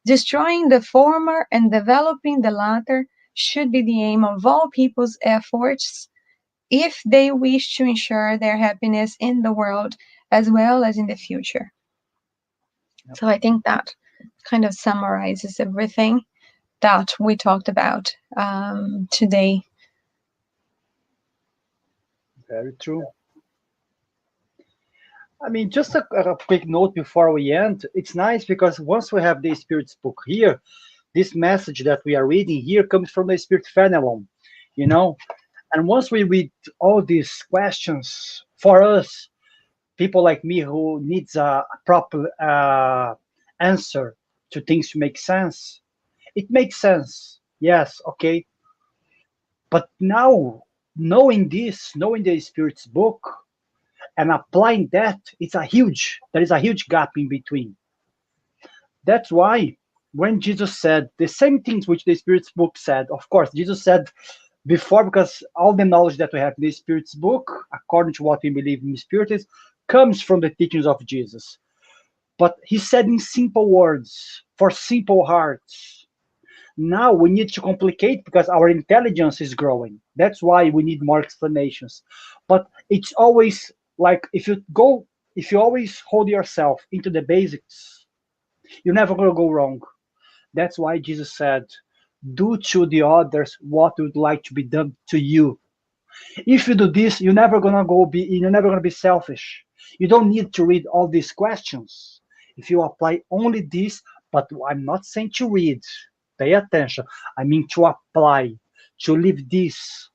Destroying the former and developing the latter should be the aim of all people's efforts if they wish to ensure their happiness in the world as well as in the future. So I think that kind of summarizes everything that we talked about today. Very true. I mean, just a quick note before we end. It's nice because once we have the Spirit's book here, this message that we are reading here comes from the Spirit Fenelon, you know. And once we read all these questions for us, people like me who needs a proper answer to things to make sense, it makes sense. Yes, okay. But now, knowing this, knowing the Spirit's book, and applying that, there is a huge gap in between. That's why when Jesus said the same things which the Spirit's book said, of course, Jesus said before, because all the knowledge that we have in the Spirit's book, according to what we believe in the Spiritist, comes from the teachings of Jesus. But he said in simple words, for simple hearts. Now we need to complicate because our intelligence is growing. That's why we need more explanations. But it's always like if you always hold yourself into the basics, you're never going to go wrong. That's why Jesus said, do to the others what you would like to be done to you. If you do this, you're never going to be selfish. You don't need to read all these questions. If you apply only this, but I'm not saying to read, pay attention. I mean to apply, to live this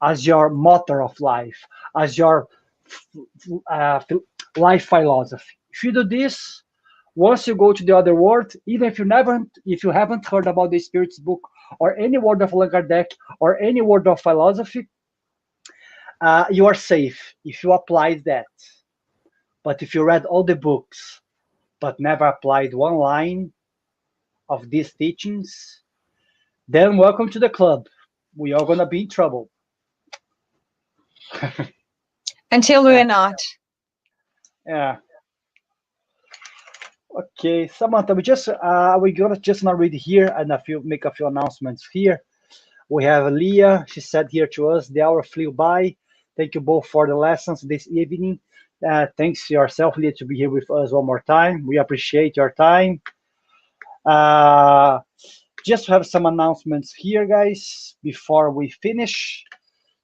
as your motto of life, as your life philosophy. If you do this, once you go to the other world, even if you haven't heard about the Spirit's book or any word of Allan Kardec or any word of philosophy, you are safe if you apply that. But if you read all the books but never applied one line of these teachings, then welcome to the club. We are gonna be in trouble. Until we're not. Yeah. Okay, Samantha, we're gonna just now read here and make a few announcements here. We have Leah. She said here to us, the hour flew by. Thank you both for the lessons this evening. Thanks yourself, Leah, to be here with us one more time. We appreciate your time. Just to have some announcements here, guys, before we finish.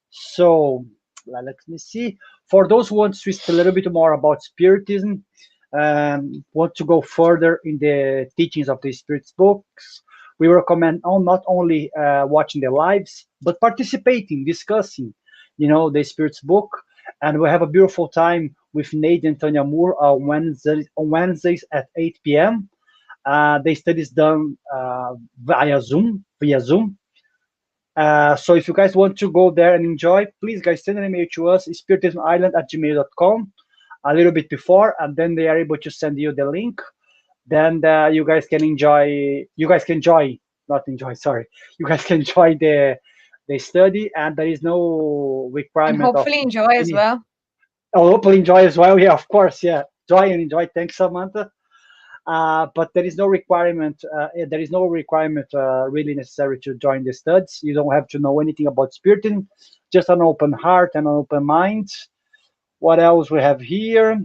So let me see. For those who want to twist a little bit more about Spiritism, want to go further in the teachings of the Spirit's books, we recommend not only watching the lives, but participating, discussing, the Spirit's book. And we have a beautiful time with Nate and Tanya Moore on Wednesdays at 8 p.m. The study is done via Zoom. So if you guys want to go there and enjoy, please guys send an email to us, spiritismisland@gmail.com, a little bit before, and then they are able to send you the link. Then you guys can enjoy the study, and there is no requirement. And hopefully enjoy as well. Oh, hopefully enjoy as well. Yeah, of course. Yeah, enjoy. Thanks, Samantha. But there is no requirement. Really necessary to join the studies. You don't have to know anything about Spiritism. Just an open heart and an open mind. What else we have here?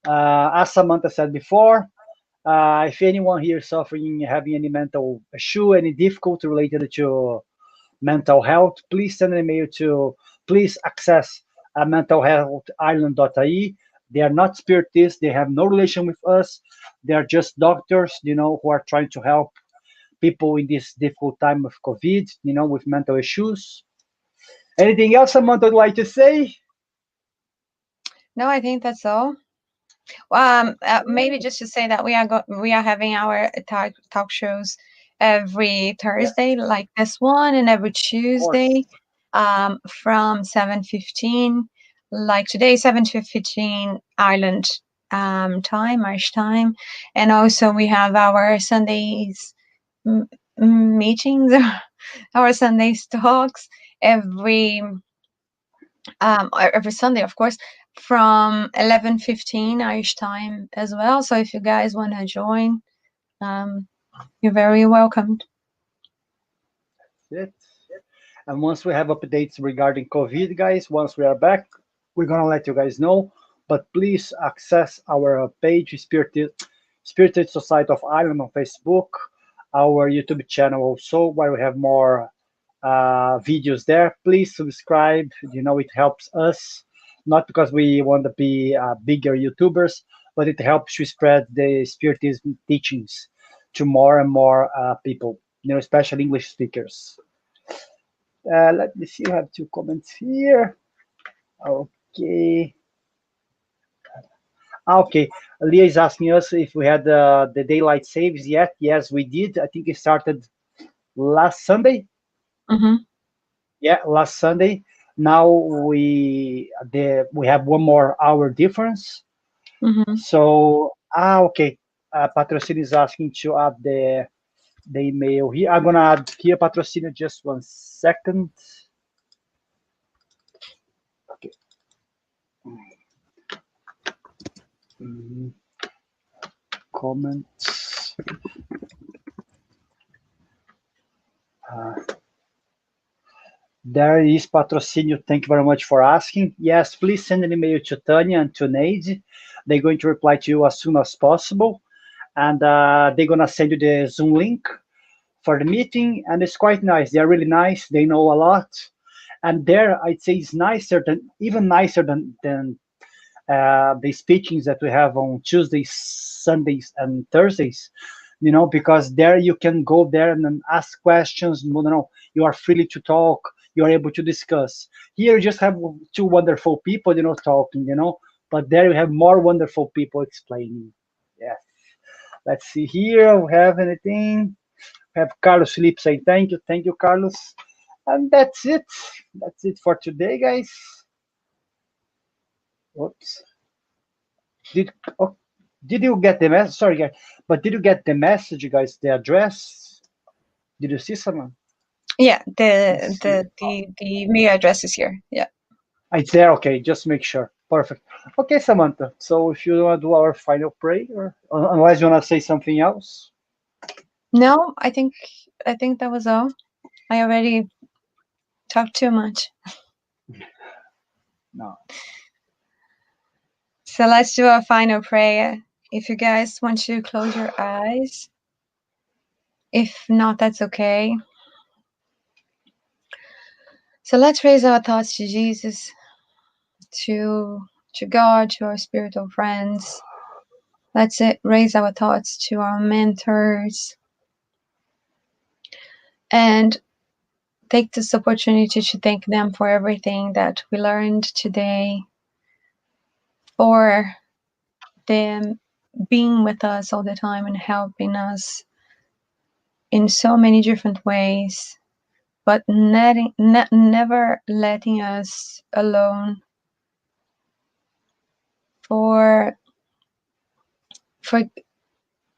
As Samantha said before, if anyone here is suffering, having any mental issue, any difficulty related to mental health, please send an email to please access mentalhealthireland.ie. They are not spiritists. They have no relation with us. They are just doctors, who are trying to help people in this difficult time of COVID, with mental issues. Anything else Samantha would like to say? No, I think that's all. Maybe just to say that we are having our talk shows every Thursday, like this one, and every Tuesday, from 7:15. Like today, 7:15 Ireland time, Irish time, and also we have our Sundays meetings, our Sundays talks every Sunday, of course, from 11:15 Irish time as well. So if you guys want to join, you're very welcomed. That's it. And once we have updates regarding COVID, guys, once we are back, we're gonna let you guys know. But please access our page, Spirited Society of Ireland on Facebook, our YouTube channel also, where we have more videos there. Please subscribe. You know, it helps us, not because we want to be bigger YouTubers, but it helps to spread the Spiritism teachings to more and more people, you know, especially English speakers. Let me see, I have two comments here. Okay. Okay. Leah is asking us if we had the daylight saves yet. Yes, we did. I think it started last Sunday. Mm-hmm. Yeah, last Sunday. Now we have 1 more hour difference. Mm-hmm. So okay. Patrocínio is asking to add the email here. I'm gonna add here, Patrocínio. Just 1 second. Okay. Comments. There is Patrocínio. Thank you very much for asking. Yes, please send an email to Tanya and to Neide. They're going to reply to you as soon as possible. And they're going to send you the Zoom link for the meeting. And it's quite nice. They're really nice. They know a lot. And there, I'd say it's even nicer than the speakings that we have on Tuesdays, Sundays, and Thursdays. You know, because there you can go there and then ask questions. You know, you are free to talk. You are able to discuss. Here, you just have two wonderful people, you know, talking. You know, but there you have more wonderful people explaining. Yes. Let's see here. We have anything? We have Carlos Felipe saying thank you, Carlos. And that's it. That's it for today, guys. Whoops. Oh, did you get the message? Sorry, guys, but did you get the message, guys? The address? Did you see someone? Yeah, the email address is here. Yeah. It's there. Okay, just make sure. Perfect. Okay, Samantha. So if you want to do our final prayer, unless you want to say something else. No, I think that was all. I already talked too much. No. So let's do a final prayer. If you guys want to close your eyes. If not, that's okay. So let's raise our thoughts to Jesus, to God, to our spiritual friends. Let's raise our thoughts to our mentors. And take this opportunity to thank them for everything that we learned today, for them being with us all the time and helping us in so many different ways, but never letting us alone. For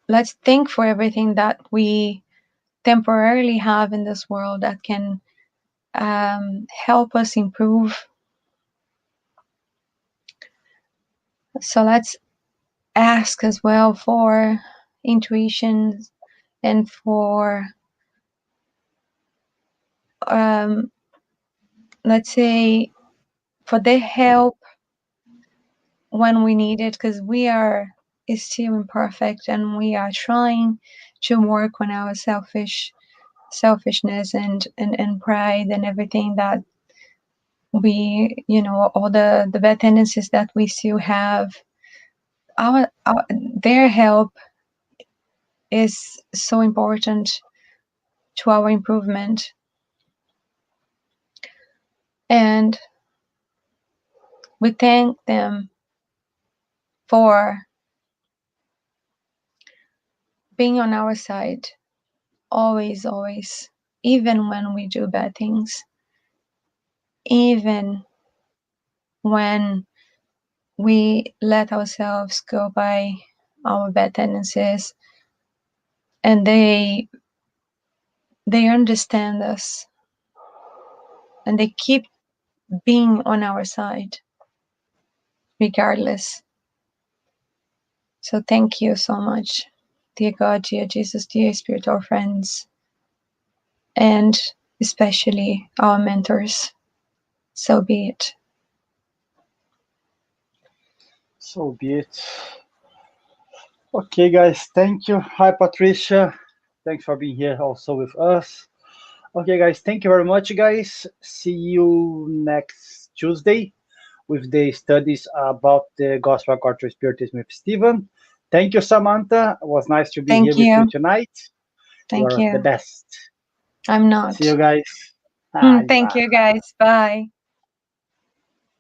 let's think for everything that we temporarily have in this world that can help us improve. So let's ask as well for intuition and for let's say for the help when we need it, because we are still imperfect and we are trying to work on our selfishness and pride and everything that we, you know, all the bad tendencies that we still have. Their help is so important to our improvement. And we thank them for being on our side, always, always, even when we do bad things, even when we let ourselves go by our bad tendencies, and they understand us, and they keep being on our side, regardless. So thank you so much. dear God, dear Jesus, dear Spirit, our friends, and especially our mentors. So be it. So be it. Okay, guys, thank you. Hi, Patricia. Thanks for being here also with us. Okay, guys, thank you very much, guys. See you next Tuesday with the studies about the Gospel according to Spiritism with Stephen. Thank you, Samanta. It was nice to be here with you tonight. Thank You're you. the best. I'm not. See you guys. Thank you, guys. Bye.